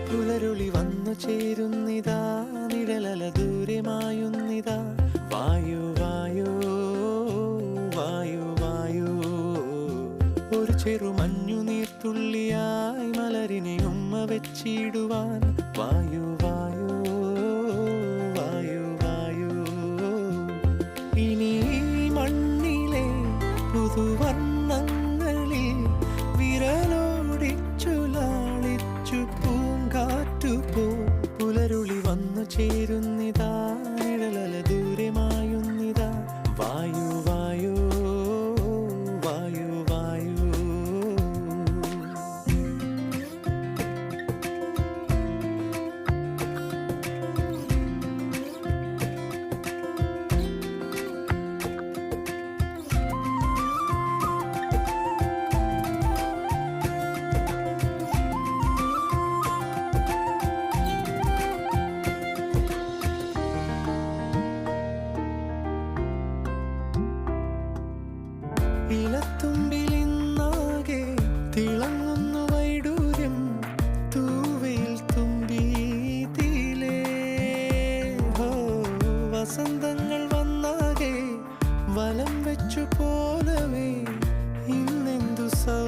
പുലരുളി വന്നു ചേരുന്നിതാ, നിഴലല ദൂരെ മായുന്നിതാ. വായു വായു വായു വായു, ഒരു ചെറു മഞ്ഞു നീർത്തുള്ളിയായി മലരിനെ ഉമ്മ വെച്ചിടുവാൻ. വായു വായു വായു വായു, ഇനി മണ്ണിലെ പുതുവർണ്ണങ്ങളിൽ വിരലോടിച്ചു ലാളിച്ചു പൂങ്കാറ്റുപോ. പുലരുളി വന്നു ചേരുന്നിതാ, നിഴലല ദൂരെ മായുന്നിതാ. വായു വായു വായു വായു. ഇലത്തുമ്പിലിന്നാകെ തിളങ്ങുന്നു വൈഡൂര്യം, തൂവയിൽ തുമ്പീതിലേ. ഹോ, വസന്തങ്ങൾ വന്നാകെ വലം വെച്ചു പോലവേ ഇന്നെന്തു സൗ